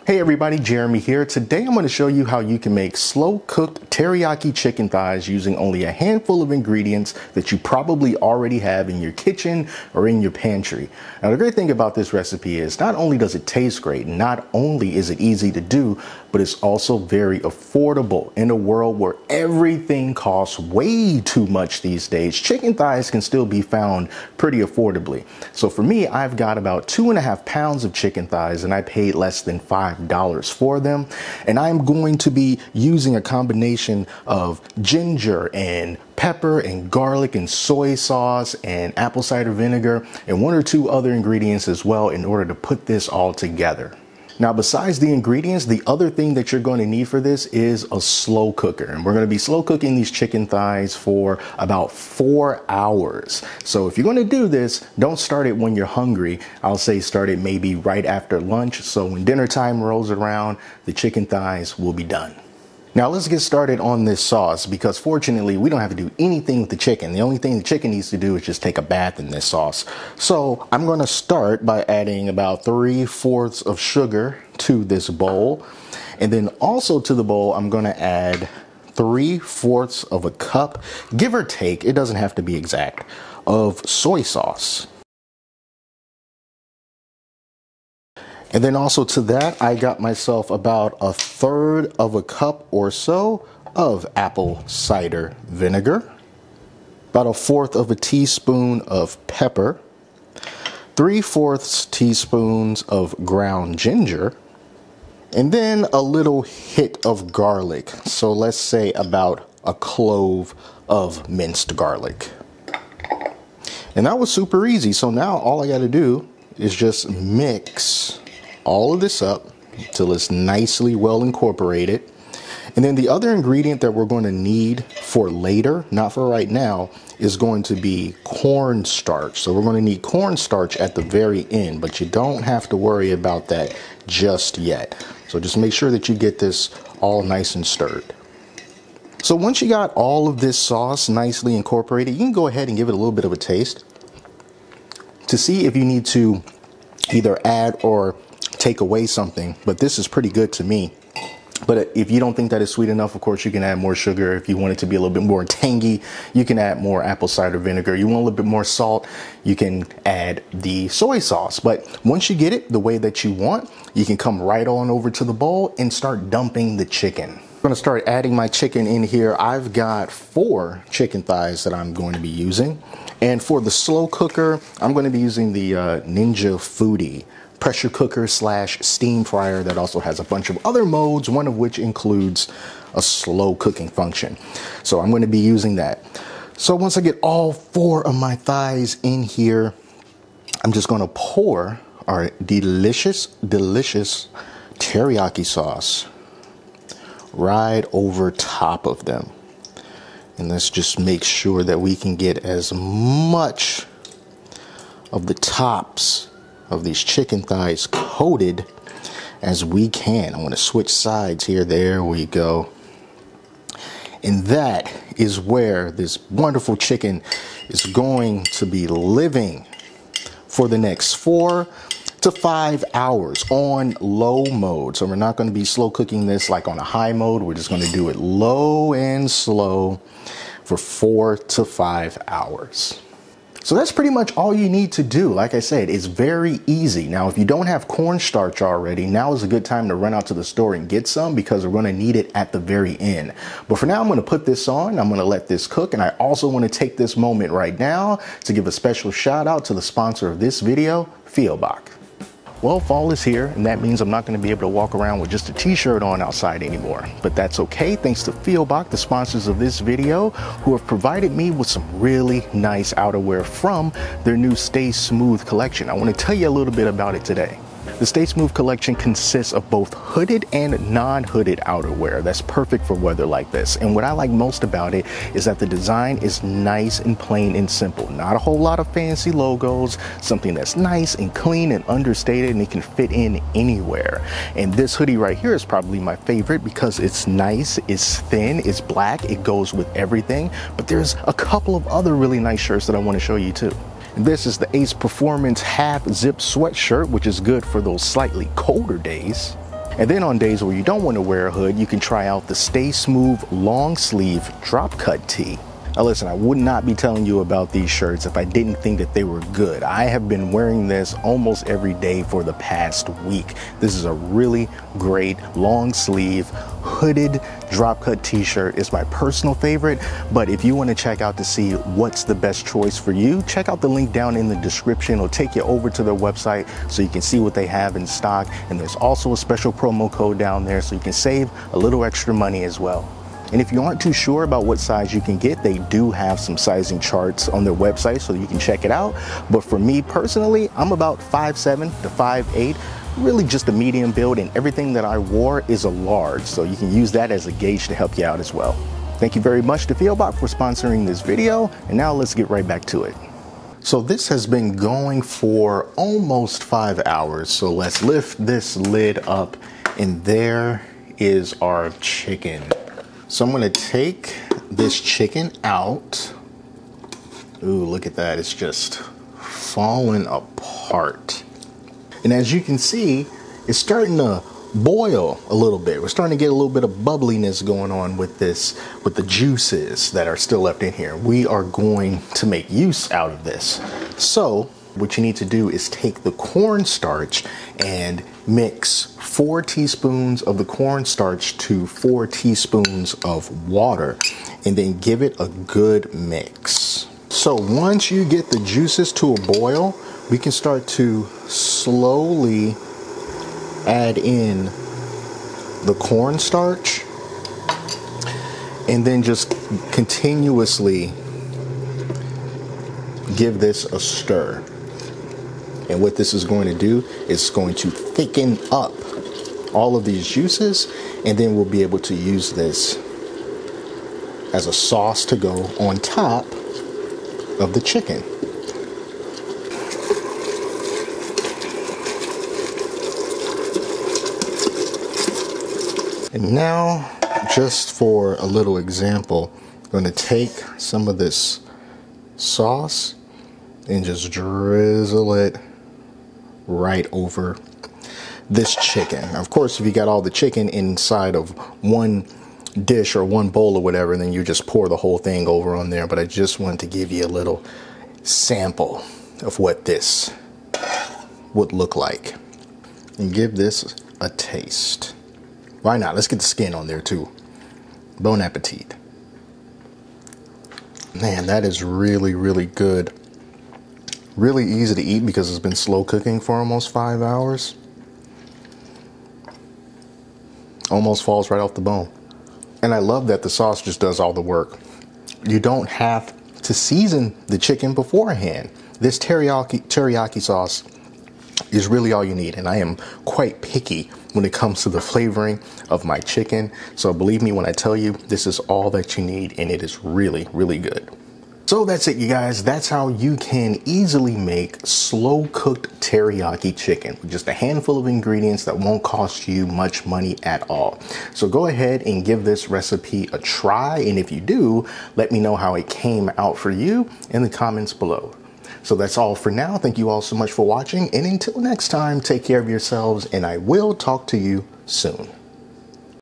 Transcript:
Hey everybody, Jeremy here. Today I'm going to show you how you can make slow-cooked teriyaki chicken thighs using only a handful of ingredients that you probably already have in your kitchen or in your pantry. Now the great thing about this recipe is not only does it taste great, not only is it easy to do, but it's also very affordable. In a world where everything costs way too much these days, chicken thighs can still be found pretty affordably. So for me, I've got about 2.5 pounds of chicken thighs and I paid less than $5 for them. And I'm going to be using a combination of ginger and pepper and garlic and soy sauce and apple cider vinegar and 1 or 2 other ingredients as well in order to put this all together. Now, besides the ingredients, the other thing that you're going to need for this is a slow cooker. And we're going to be slow cooking these chicken thighs for about 4 hours. So if you're going to do this, don't start it when you're hungry. I'll say start it maybe right after lunch. So when dinner time rolls around, the chicken thighs will be done. Now let's get started on this sauce because fortunately we don't have to do anything with the chicken. The only thing the chicken needs to do is just take a bath in this sauce. So I'm going to start by adding about 3/4 of sugar to this bowl. And then also to the bowl, I'm going to add 3/4 of a cup, give or take, it doesn't have to be exact, of soy sauce. And then also to that, I got myself about 1/3 of a cup or so of apple cider vinegar, about 1/4 of a teaspoon of pepper, 3/4 teaspoons of ground ginger, and then a little hit of garlic. So let's say about a clove of minced garlic. And that was super easy. So now all I got to do is just mix all of this up till it's nicely well incorporated. And then the other ingredient that we're going to need for later, not for right now, is going to be cornstarch. So we're going to need cornstarch at the very end, but you don't have to worry about that just yet. So just make sure that you get this all nice and stirred. So once you got all of this sauce nicely incorporated, you can go ahead and give it a little bit of a taste to see if you need to either add or take away something, but this is pretty good to me. But if you don't think that is sweet enough, of course you can add more sugar. If you want it to be a little bit more tangy, you can add more apple cider vinegar. You want a little bit more salt, you can add the soy sauce. But once you get it the way that you want, you can come right on over to the bowl and start dumping the chicken. I'm going to start adding my chicken in here. I've got 4 chicken thighs that I'm going to be using. And for the slow cooker, I'm going to be using the Ninja Foodie pressure cooker / steam fryer that also has a bunch of other modes, one of which includes a slow cooking function. So I'm going to be using that. So once I get all 4 of my thighs in here, I'm just going to pour our delicious teriyaki sauce right over top of them. And let's just make sure that we can get as much of the tops of these chicken thighs coated as we can. I'm going to switch sides here. There we go. And that is where this wonderful chicken is going to be living for the next 4 to 5 hours on low mode. So we're not going to be slow cooking this like on a high mode. We're just going to do it low and slow for 4 to 5 hours. So that's pretty much all you need to do. Like I said, it's very easy. Now, if you don't have cornstarch already, now is a good time to run out to the store and get some because we're going to need it at the very end. But for now, I'm going to put this on. I'm going to let this cook. And I also want to take this moment right now to give a special shout out to the sponsor of this video, fioboc. Well, fall is here, and that means I'm not going to be able to walk around with just a t-shirt on outside anymore. But that's okay, thanks to fioboc, the sponsors of this video, who have provided me with some really nice outerwear from their new Stay Smooth collection. I want to tell you a little bit about it today. The Stay Smooth collection consists of both hooded and non-hooded outerwear that's perfect for weather like this. And what I like most about it is that the design is nice and plain and simple. Not a whole lot of fancy logos, something that's nice and clean and understated, and it can fit in anywhere. And this hoodie right here is probably my favorite because it's nice, it's thin, it's black, it goes with everything. But there's a couple of other really nice shirts that I want to show you too. This is the Ace Performance half zip sweatshirt, which is good for those slightly colder days. And then on days where you don't want to wear a hood, you can try out the Stay Smooth long sleeve drop cut tee. Now listen, I would not be telling you about these shirts if I didn't think that they were good. I have been wearing this almost every day for the past week. This is a really great long sleeve hooded drop cut t-shirt. It's my personal favorite, but if you want to check out to see what's the best choice for you, check out the link down in the description. It'll take you over to their website so you can see what they have in stock. And there's also a special promo code down there so you can save a little extra money as well. And if you aren't too sure about what size you can get, they do have some sizing charts on their website so you can check it out. But for me personally, I'm about 5'7" to 5'8", really just a medium build, and everything that I wore is a large. So you can use that as a gauge to help you out as well. Thank you very much to fioboc for sponsoring this video. And now let's get right back to it. So this has been going for almost 5 hours. So let's lift this lid up, and there is our chicken. So I'm gonna take this chicken out. Ooh, look at that, it's just falling apart. And as you can see, it's starting to boil a little bit. We're starting to get a little bit of bubbliness going on with this, with the juices that are still left in here. We are going to make use out of this. So what you need to do is take the cornstarch and mix 4 teaspoons of the cornstarch to 4 teaspoons of water, and then give it a good mix. So once you get the juices to a boil, we can start to slowly add in the cornstarch, and then just continuously give this a stir. And what this is going to do is going to thicken up all of these juices, and then we'll be able to use this as a sauce to go on top of the chicken. And now, just for a little example, I'm going to take some of this sauce and just drizzle it right over this chicken. Of course, if you got all the chicken inside of one dish or one bowl or whatever, then you just pour the whole thing over on there. But I just wanted to give you a little sample of what this would look like and give this a taste. Why not? Let's get the skin on there too. Bon appetit. Man, that is really, really good. Really easy to eat because it's been slow cooking for almost 5 hours. Almost falls right off the bone. And I love that the sauce just does all the work. You don't have to season the chicken beforehand. This teriyaki sauce is really all you need. And I am quite picky when it comes to the flavoring of my chicken. So believe me when I tell you, this is all that you need, and it is really, really good. So that's it, you guys. That's how you can easily make slow cooked teriyaki chicken with just a handful of ingredients that won't cost you much money at all. So go ahead and give this recipe a try. And if you do, let me know how it came out for you in the comments below. So that's all for now. Thank you all so much for watching. And until next time, take care of yourselves, and I will talk to you soon.